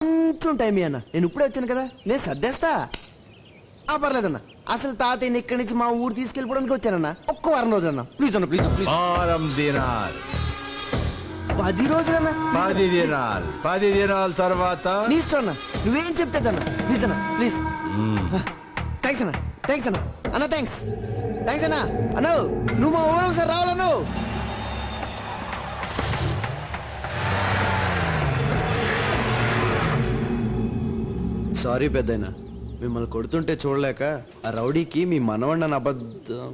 కొంచెం టైం అన్న, నేను ఇప్పుడే వచ్చాను కదా, నేను సర్దేస్తా. పర్లేదన్న, అసలు తాతయ్యని ఇక్కడి నుంచి మా ఊరు తీసుకెళ్ళిపోవడానికి వచ్చానన్న. ఒక్క వారం రోజు అన్న, ప్లీజ్ అన్న, ప్లీజ్ ప్లీజ్. 10 రోజులన్నా. 10 దినాల తర్వాత నీ ఇష్టం అన్న, నువ్వేం చెప్తాదన్న, ప్లీజ్ అన్న, ప్లీజ్. థ్యాంక్స్ అన్న, థ్యాంక్స్ అన్న, అన్న థ్యాంక్స్, థ్యాంక్స్ అన్న. అన్న నువ్వు మా ఊరు ఒకసారి రావాలను. సారీ పెద్దయినా, మిమ్మల్ని కొడుతుంటే చూడలేక ఆ రౌడీకి మీ మనవಣ್ಣని అబద్ధం.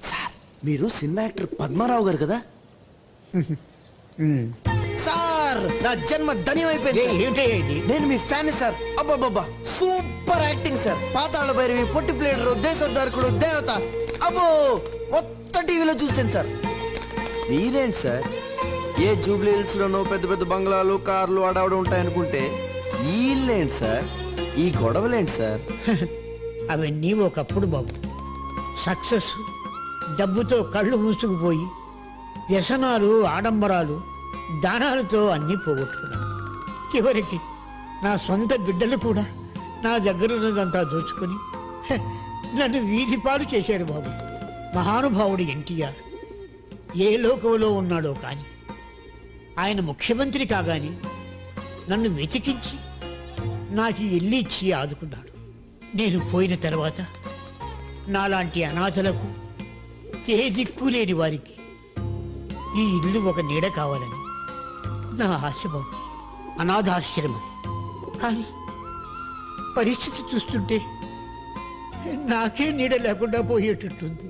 సార్ మీరు సినిమా యాక్టర్ పద్మారావు గారు కదా? సార్ నా జన్మ ధన్యం అయిపోయింది. నేను మీ ఫ్యాన్ సార్. అబ్బాబ్బా super acting sir. Pathala Bhairavi, Potti Pleader, Desoddharakudu, Devatha, అబ్బో మొత్తం టీవీలో చూసాను సార్. మీరేంటి సార్ ఏ జూబ్లీ హిల్స్ లోనో పెద్ద పెద్ద బంగ్లాలు, కార్లు అడవడ ఉంటాయనుకుంటే వీళ్ళేంటి సార్ ఈ గొడవలేంటి సార్? అవన్నీ ఒకప్పుడు బాబు. సక్సెస్ డబ్బుతో కళ్ళు మూసుకుపోయి వ్యసనాలు, ఆడంబరాలు, దానాలతో అన్నీ పోగొట్టుకున్నాను. చివరికి నా సొంత బిడ్డలు కూడా నా దగ్గర ఉన్నదంతా దోచుకొని నన్ను వీధి పాలు చేశారు బాబు. మహానుభావుడు ఎన్టీఆర్ ఏ లోకంలో ఉన్నాడో కానీ ఆయన ముఖ్యమంత్రి కాగానే నన్ను వెతికించి నాకు ఇల్లు ఇచ్చి ఆదుకున్నాడు. నేను పోయిన తర్వాత నాలాంటి అనాథలకు, ఏ దిక్కు లేని వారికి ఈ ఇల్లు ఒక నీడ కావాలని నా ఆశ బాబు. అనాథాశ్రమం. కానీ పరిస్థితి చూస్తుంటే నాకే నీడ లేకుండా పోయేటట్టుంది.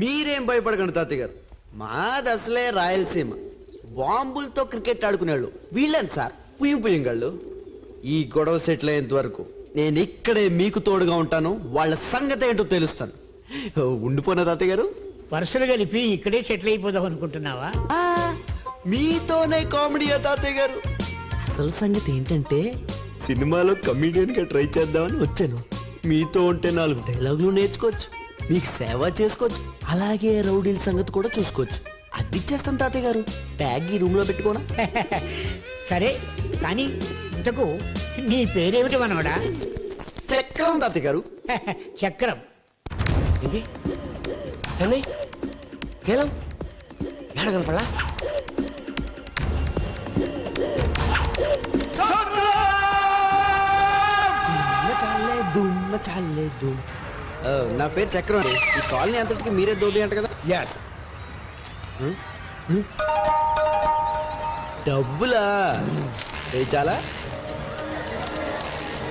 మీరేం భయపడకండి తాతయ్య గారు, మాది అసలే రాయలసీమ. బాంబులతో క్రికెట్ ఆడుకునేవాళ్ళు వీళ్ళని సార్, పుయ్యంగాళ్ళు. ఈ గొడవ సెటిల్ అయ్యేంత వరకు నేను ఇక్కడే మీకు తోడుగా ఉంటాను. వాళ్ళ సంగతి ఏంటో తెలుస్తాను. ఉండిపోయిన తాతయ్య గారు. వరుసలు కలిపి ఇక్కడే సెటిల్ అయిపోదాం అనుకుంటున్నావా? మీతోనే కామెడీయా తాతయ్య గారు? అసలు సంగతి ఏంటంటే సినిమాలో కమెడియన్ గా ట్రై చేద్దామని వచ్చాను. మీతో ఉంటే 4 డైలాగులు నేర్చుకోవచ్చు, మీకు సేవ చేసుకోవచ్చు, అలాగే రౌడీల సంగతి కూడా చూసుకోవచ్చు. అది ఇచ్చేస్తాను తాతయ్య గారు. బ్యాగ్ ఈ రూమ్ లో పెట్టుకోనా? సరే కానీ ఇంతకు నీ పేరేమిటి మనవడా? చక్రం తాతయ్య గారు. చక్రం. ఇది చెన్నై చేలం ఏడగలపడా? దుమ్మ చాలే దుమ్. నా పేరు చక్రం అండి. ఈ కాలనీ అంతటికి మీరే దోబి అంట కదా? ఎస్. డబ్బులా? చాలా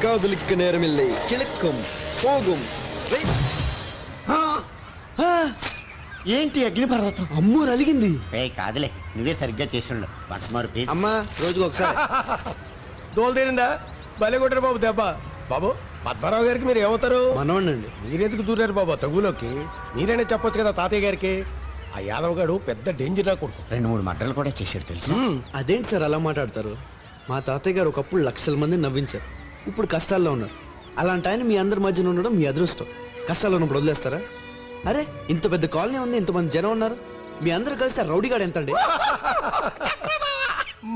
కాదులిక్క నేరమిల్లై కిళక్కం పోగుం. ఏంటి అగ్నిపర్వతం? అమ్మో అలిగింది. కాదులే, నువ్వే సరిగ్గా చేసిండు. అమ్మా రోజుకు ఒకసారి దోలు తీరిందా? భలే కొట్టారు బాబు దెబ్బ. బాబు పద్మారావు గారికి మీరు ఏమవుతారు? మనవణ్ణండి. మీరెందుకు దూరారు బాబు తగులోకి? మీరైనా చెప్పొచ్చు కదా తాతయ్య గారికి. ఆ యాదవ్ గారు పెద్ద డేంజర్ నా కొడుకు. 2-3 మర్డర్లు కూడా చేశాడు తెలుసు. అదేంటి సార్ అలా మాట్లాడతారు? మా తాతయ్య గారు ఒకప్పుడు లక్షల మందిని నవ్వించారు. ఇప్పుడు కష్టాల్లో ఉన్నారు. అలాంటి ఆయన మీ అందరి మధ్యన ఉండడం మీ అదృష్టం. కష్టాల్లో ఉన్నప్పుడు వదిలేస్తారా? అరే ఇంత పెద్ద కాలనీ ఉంది, ఇంతమంది జనం ఉన్నారు, మీ అందరూ కలిస్తే రౌడీగాడు ఎంత అండి?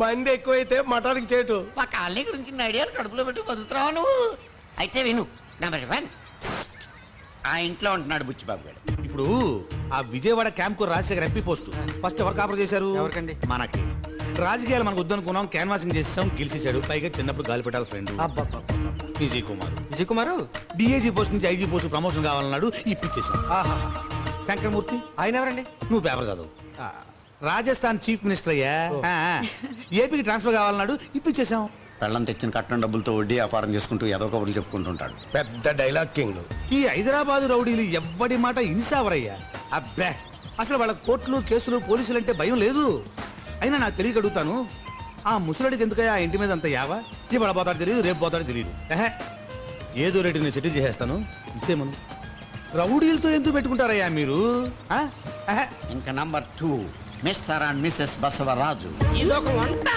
మంది ఎక్కువైతే మటానికి చేటు. మా కాలనీ గురించి ఐడియాలు కడుపులో పెట్టి బతుకుతున్నావు నువ్వు. అయితే విను. నెంబర్ 1, ఆ ఇంట్లో ఉంటున్నాడు బుచ్చిబాబు గారు. ఇప్పుడు ఆ విజయవాడ క్యాంప్ కు రాజశేఖర్ ఎంపీ పోస్ట్ ఫస్ట్ ఎవరు కాపర్ చేశారు? ఎవరికండి? మనకి. రాజకీయాలు మనకు వద్దనుకున్నాం, క్యాన్వాసింగ్ చేసాం, గెలిచేశాడు. పైగా చిన్నప్పుడు గాలిపెట్టాల friend Vijay Kumar DIG post నుంచి ఐజీ పోస్ట్ ప్రమోషన్ కావాలన్నాడు, ఇప్పించేసాం. శంకరమూర్తి ఆయన ఎవరండి? నువ్వు పేపర్ చదువు. రాజస్థాన్ చీఫ్ మినిస్టర్ అయ్యా. ఏపీకి ట్రాన్స్ఫర్ కావాలన్నాడు, ఇప్పించేసాం. పెళ్ళం తెచ్చిన కట్నం డబ్బులతో వడ్డీ వ్యాపారం చేసుకుంటూ ఏదో కబుర్లు చెప్పుకుంటుంటాడు. పెద్ద డైలాగ్ కింగ్. ఈ హైదరాబాద్ రౌడీలు ఎవ్వడి మాట ఇన్సావరయ్యా. అబ్బే అసలు వాళ్ళ కోర్టులు, కేసులు, పోలీసులు అంటే భయం లేదు. అయినా నాకు తెలియక అడుగుతాను, ఆ ముసలుడికి ఎందుకయ్యా ఆ ఇంటి మీద అంత యావా? ఇవాళ పోతాడు తెలియదు, రేపు పోతాడు తెలియదు. ఏదో రేటు నేను సెటిల్ చేసేస్తాను, ఇచ్చేమను. రౌడీలతో ఎందుకు పెట్టుకుంటారయ్యా మీరు? ఇంకా number 2, mister and missus Basavaraju. ఇదొక వంట.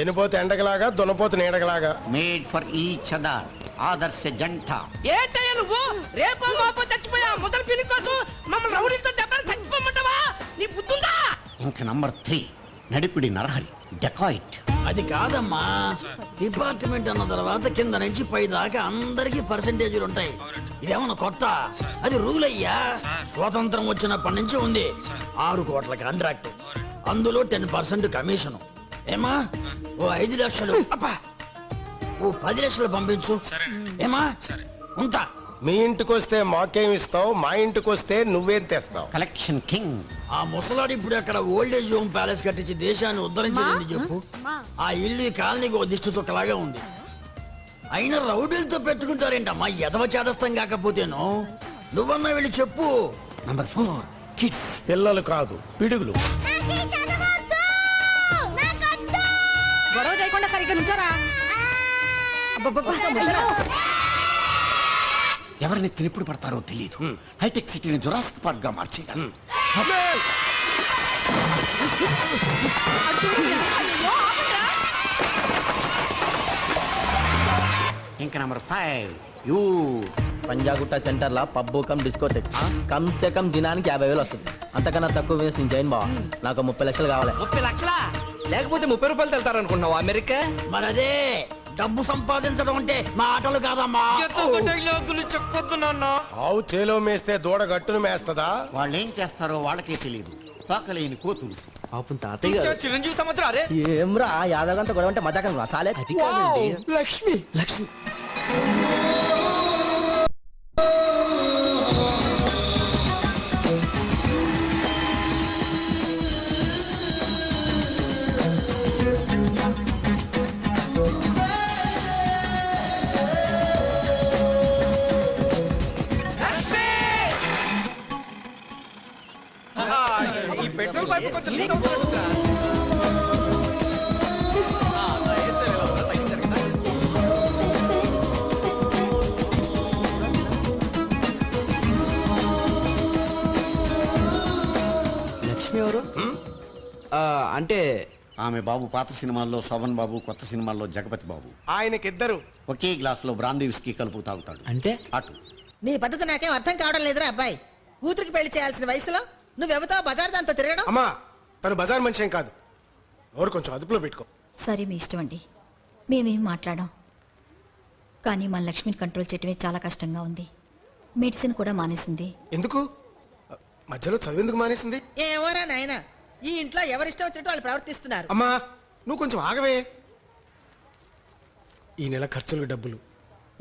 ఎనిపోతే ఎండగలాగా, దున్నపోతే నీడగలాగా. Made for each other. ఆదర్శ జంట. ఏంటయ్యా నువ్వు రేపో మాపో చచ్చిపోయా ముసలి పిల్లి కోసం మమ్మల్ని రౌడీలతో దెబ్బలు చచ్చిపోమంటావా? నీ బుద్ధుందా? ఇంక నంబర్ 3 నడిపిడి నరహరి డెకాయిట్. అది కాదమ్మా, డిపార్ట్మెంట్ అన్న తర్వాత కింద నుంచి పై దాకా అందరికి పర్సెంటేజీలు ఉంటాయి. ఇదేమన్నా కొత్త? అది రూల్ అయ్యా. స్వాతంత్రం వచ్చినప్పటి నుంచి ఉంది. 6 కోట్ల కాంట్రాక్ట్, అందులో 10% కమిషను. ఏమా ఓ 5 లక్షలు, అబ్బా ఓ 10 లక్షలు పంపించు. ఏమా ఉంటా. మీ ఇంటికి వస్తే మాకేం ఇస్తావు, మా ఇంటికి వస్తే నువ్వేం తెస్తావు? Collection king. ఆ ముసలాడు ఇప్పుడు అక్కడ ఓల్డేజ్ హోమ్ ప్యాలెస్ కట్టించి దేశాన్ని ఉద్ధరించింది చెప్పు. ఆ ఇల్లు ఈ కాలనీకి ఓ దిష్టి చుక్కలాగా ఉంది. అయినా రౌడీలతో పెట్టుకుంటారేంటమ్మా, ఎదవ చేదస్తం కాకపోతేను. నువ్వన్నా వెళ్ళి చెప్పు. Number 4 kids. పిల్లలు కాదు, పిడుగులు. గొడవ చేయకుండా సరిగ్గా నుంచారా? ఎవరిని తినిప్పుడు పడతారో తెలియదు. హైటెక్ సిటీని జురాసిక్ పార్క్ గా మార్చేయగలం. ఇంకా నంబర్ 5 యూ. పంజాగుట్ట సెంటర్ లా పబ్బు కమ్ డిస్కోటెక్ కమ్ సే కమ్ దినానికి 50,000 వస్తుంది. అంతకన్నా తక్కువ వేసి నేను చేయను బావా. నాకు 30 లక్షలు కావాలి. 30 లక్షలా? లేకపోతే 30 రూపాయలు వెళ్తారనుకుంటున్నావు అమెరికా? మరి అదే డబ్బు సంపాదించడం అంటే మా ఆటలు కాదమ్మా. చెప్పొద్దు నాన్న. ఆవు చేలో మేస్తే దూడ గట్టును మేస్తదా? వాళ్ళు ఏం చేస్తారో వాళ్ళకే తెలియదు. తోకలేని కోతులు. పాపం తాతయ్య గారు. చిరంజీవి సంవత్సరం అరే. ఏమ్రా యాదవంతా గొడవ అంటే మజాకం సాలే. లక్ష్మి లక్ష్మి ఈ పెట్రోల్ పైపు కొంచెం లీక్ అవుతుందా? లక్ష్మి ఎవరు? అంటే ఆమె బాబు పాత సినిమాల్లో శోభన్ బాబు, కొత్త సినిమాల్లో జగపతి బాబు. ఆయనకిద్దరు. ఒకే గ్లాస్ లో బ్రాందీ విస్కీ కలుపు తాగుతాడు. అంటే అటు నీ పద్ధతి నాకేం అర్థం కావడం లేదురా అబ్బాయి. కూతురికి పెళ్లి చేయాల్సిన వయసులో నువ్వెవతో బజార్ దాంతో తిరగడం. అమ్మా తను బజార్ మనిషి ఏం కాదు. ఎవరు కొంచెం అదుపులో పెట్టుకో. సరే మీ ఇష్టం అండి, మేమేం మాట్లాడాం. కానీ మన లక్ష్మిని కంట్రోల్ చేయటమే చాలా కష్టంగా ఉంది. మెడిసిన్ కూడా మానేసింది. ఎందుకు? మధ్యలో చదివేందుకు మానేసింది? ఏమోరా నాయనా, ఈ ఇంట్లో ఎవరిష్టం వచ్చినట్టు వాళ్ళు ప్రవర్తిస్తున్నారు. అమ్మా నువ్వు కొంచెం ఆగవే. ఈ నెల ఖర్చులకు డబ్బులు,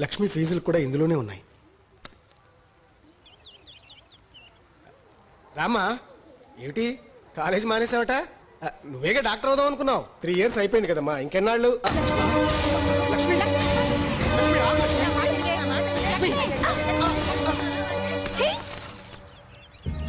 లక్ష్మి ఫీజులు కూడా ఇందులోనే ఉన్నాయి. రామ్మా, ఏమిటి కాలేజ్ మానేసావట? నువ్వేగా డాక్టర్ అవుదాం అనుకున్నావు. 3 years అయిపోయింది కదమ్మా, ఇంకెన్నాళ్ళు? లక్ష్మి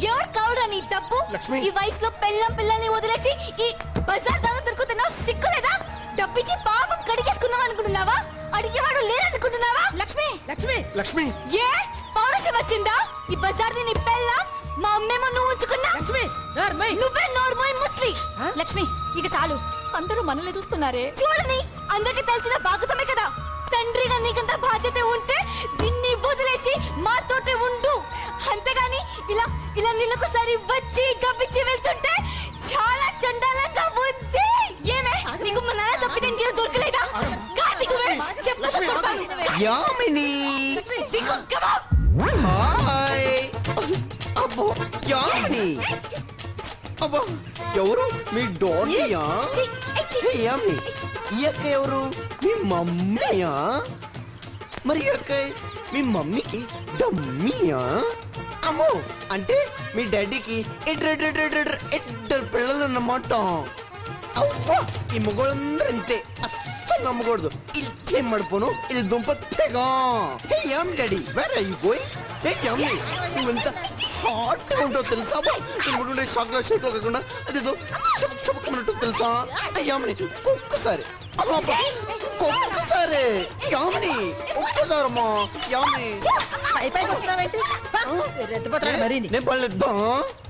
ఎవరు కావడా నీ తప్పు? లక్ష్మి. ఈ వయసులో పిల్లల్ని వదిలేసి ఈ బజార్ దాకా దొరుకుతున్నావు. సిగ్గులేదా? డబ్బిచ్చి పాపం కడిగేసుకున్నావు అనుకుంటున్నావా? అడిగేవాడు లేరనుకుంటున్నావా? లక్ష్మి లక్ష్మి లక్ష్మి ఏ పౌరుషం వచ్చిందా? ఈ బజార్ నీ పెళ్ళాం, మా అమ్మేమో నువ్వు ఉంచుకున్నా. లక్ష్మి నోర్మై. నువ్వే నోర్మోయ్ ముస్లి. లక్ష్మి ఇక చాలు, అందరూ మనల్ని చూస్తున్నారే. చూడని అందరికి తెలిసిన బాగుతమే కదా. తండ్రిగా నీకంత బాధ్యత ఉంటే దీన్ని వదిలేసి మాతోటే ఉండు. అంతేగాని ఇలా ఇలా నీళ్ళకోసారి వచ్చి గబ్బిచ్చి వెళ్తుంటే చాలా చండాలంగా ఉంది. ఏమే నీకు మా నాన్న తప్పితే ఇంకేం దొరకలేదా? కార్తీకువే చెప్పు. యామిని హాయ్. అబ్బో యామిని. అబ్బో ఎవరు? మీ డోర్నియా? యామిని ఈ అక్క ఎవరు? మీ మమ్మీయా? మరి ఈ అక్క మీ మమ్మీకి డమ్మీయా? అమ్మో అంటే మీ డాడీకి ఇద్దరు పిల్లలు అన్నమాట. అవ్వా ఈ మొగోళ్ళందరూ అంతే, అస్సలు నమ్మకూడదు. ఇల్లు మడిపోను, ఇది దుంప తెగ. హే యామ్ daddy, where are you going? Hey Yami, నువ్వెంత హాట్ ఉంటావు తెలుసా? నువ్వు షాక్లో షేక్ కాకుండా అదేదో చెప్పుకున్నట్టు తెలుసా? యామిని ఒక్కసారి, ఒక్కసారి యామిని, ఒక్కసారమ్మా యామిని. పైకి వస్తున్నావేంటి? రెత్తిపోతున్నాడు మరి. నేను పర్లేద్దాం.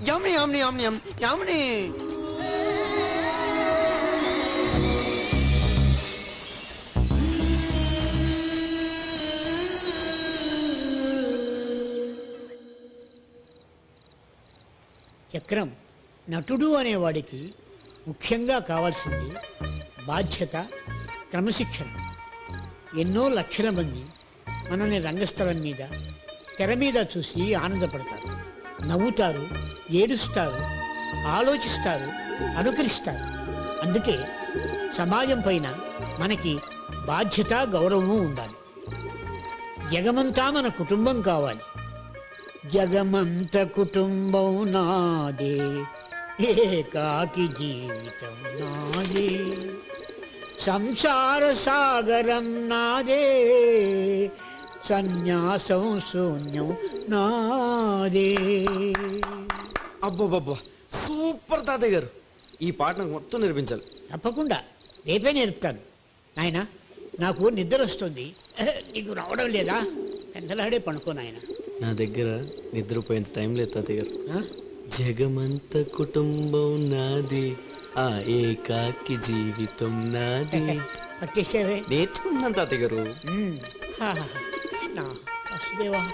యామిని యామిని యామిని యామిని. చక్రం, నటుడు అనేవాడికి ముఖ్యంగా కావాల్సింది బాధ్యత, క్రమశిక్షణ. ఎన్నో లక్షల మంది మనల్ని రంగస్థలం మీద, తెర మీద చూసి ఆనందపడతారు, నవ్వుతారు, ఏడుస్తారు, ఆలోచిస్తారు, అనుకరిస్తారు. అందుకే సమాజం పైన మనకి బాధ్యత, గౌరవము ఉండాలి. జగమంతా మన కుటుంబం కావాలి. జగమంత కుటుంబం నాదే, ఏకాకి జీవితం నాదే, సంసార సాగరం నాదే, సన్యాసం శూన్యం నాదే. అబ్బబ్బబ్బా, సూపర్ తాతయ్య గారు. ఈ పాట నాకు మొత్తం నేర్పించాలి. తప్పకుండా రేపే నేర్పుతాను. నాయనా, నాకు నిద్ర వస్తుంది. నీకు రావడం లేదా? పెద్దలాడే పడుకో నాయన. నా దగ్గర నిద్రపోయేంత టైం లేదు తాతయ్య గారు. ఆ? జగమంత కుటుంబం నాది, ఆ ఏకాకి జీవితం నాది. పట్టేసేవే. నేర్చుకున్నాను తాతయ్య గారు. కృష్ణ వసుదేవా.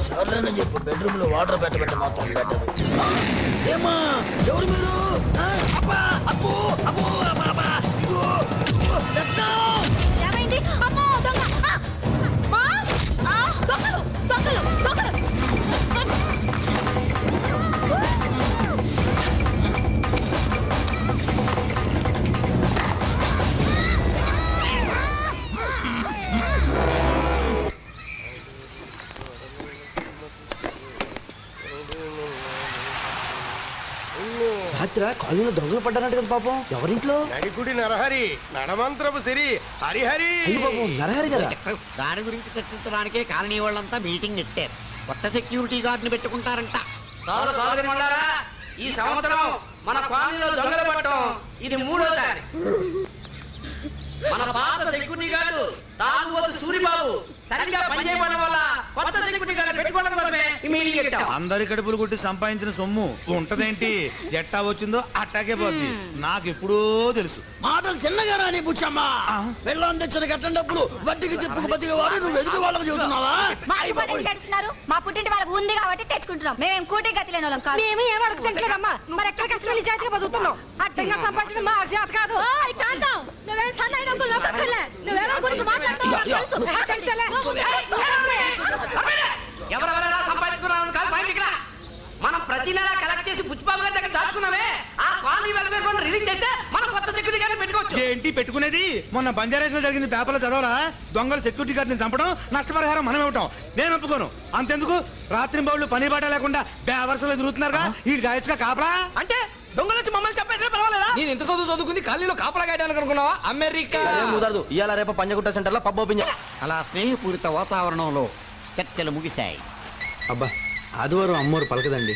సర్లేనని చెప్పు, బెడ్రూమ్ లో వాటర్ పెట్టబెట్ట మాత్రం పెట్టదు. ఏమా, ఎవరు మీరు? అబ్బా, అబ్బో, అబ్బో, అబ్బా, అబ్బా, ఇదిగో, ఇదిగో, రక్తం! ఏమైంది? అమ్మో, దొంగ! మా! దొంగలు! దొంగలు! దొంగలు! రాత్రి కాలనీలో దొంగలు పడ్డారంట కదా పాపం. ఎవరింట్లో? నడికుడి నరహరి, నడమంత్రపు సిరి హరిహరి. అయ్యి పాపం, నరహరి గారా? దాని గురించి చర్చించడానికే కాలనీ వాళ్ళంతా మీటింగ్ నెట్టారు. కొత్త సెక్యూరిటీ గార్డుని పెట్టుకుంటారంట. ఈ సంవత్సరం మన కాలనీలో దొంగలు పట్టడం ఇది 3వసారి. మన పాత సెక్యూరిటీ గార్డు తాగుబోతు సూరిబాబు సరిగ్గా పనిచేయడం వల్ల కొత్త సెక్యూరిటీ గార్డు పెట్టుకోవడం కోసమే ఈ మీటింగ్ పెట్టాం. అందరి కడుపులు కొట్టి సంపాదించిన సొమ్ము ఉంటదేంటి? ఎట్టా వచ్చిందో అట్టాకే పోద్ది. నాకు ఎప్పుడో తెలుసు. మాటలు చిన్నగా రాని బుచ్చమ్మా. వెళ్ళం తెచ్చిన కట్టండప్పుడు వడ్డీకి చెప్పుకు బతికేవాడు నువ్వు ఎదుటి వాళ్ళకి చెబుతున్నావా? మా ఇంటి తెస్తున్నారు. మా పుట్టింటి వాళ్ళకి ఉంది కాబట్టి తెచ్చుకుంటున్నాం. మేము కూటే గతి లేని వాళ్ళం కాదు. మేము ఏం అడుగుతుంటారమ్మా? మరి ఎక్కడ కష్టం నిజాయితీగా బతుకుతున్నాం. అడ్డంగా సంపాదించడం మా చేత కాదు. కాంతం, నువ్వేం సన్నైన నువ్వెవరి గురించి మాట్లాడుతున్నావు? ఎవరెవరైనా సంపాదించుకున్నారని కాదు బయటికి రా. మనం ప్రతి నెల కలెక్ట్ చేసి బుచ్చిబాబు గారి దగ్గర దాచుకున్నామే. ఆ కాలనీ వెల్ఫేర్ ఫండ్ రిలీజ్ చేస్తే మనం కొత్త సెక్యూరిటీ గార్డు పెట్టుకోవచ్చు. ఏంటి పెట్టుకునేది? మొన్న బంజారాస్ లో జరిగింది పేపర్లో చదవరా? దొంగలు సెక్యూరిటీ గార్డుని చంపడం, నష్టపరిహారం మనం ఇవ్వటం. నేను ఒప్పుకోను. అంతెందుకు, రాత్రి బౌళ్ళు పని బాట లేకుండా బేవర్సలో తిరుగుతున్నారుగా, ఈ గాయచ్గా కాపలా. అంటే దొంగల నుంచి మమ్మల్ని చెప్పేసినా పర్వాలేదా? నేను ఎంత చదువుకుంది కాలనీలో కాపలా గాయడానికి అనుకున్నావా? అమెరికా కుదరదు. ఇవాళ రేపు పంజగుట్ట సెంటర్ లో పబ్ ఓపెన్. అలా స్నేహపూరిత వాతావరణంలో చర్చలు ముగిశాయి. అబ్బా, ఆదివారం అమ్మోరు పలకదండి.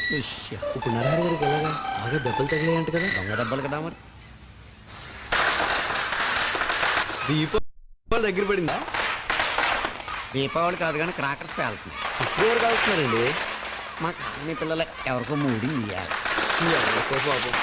ఇప్పుడు నరహరి గారికి ఎలాగా? బాగా దెబ్బలు తగిలాయంట కదా. దొంగ దెబ్బలు కదా మరి. దీపావళి దగ్గర పడిందా? దీపావళి కాదు కానీ క్రాకర్స్ పేలుతుంది. ఇప్పుడు ఎవరు కాలుస్తున్నారండి? మా కాలనీ పిల్లలు ఎవరికో మూడింది ఇయ్యాలి. పాపం.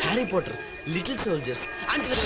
హ్యారీ పాటర్, లిటిల్ సోల్జర్స్, అంజలి.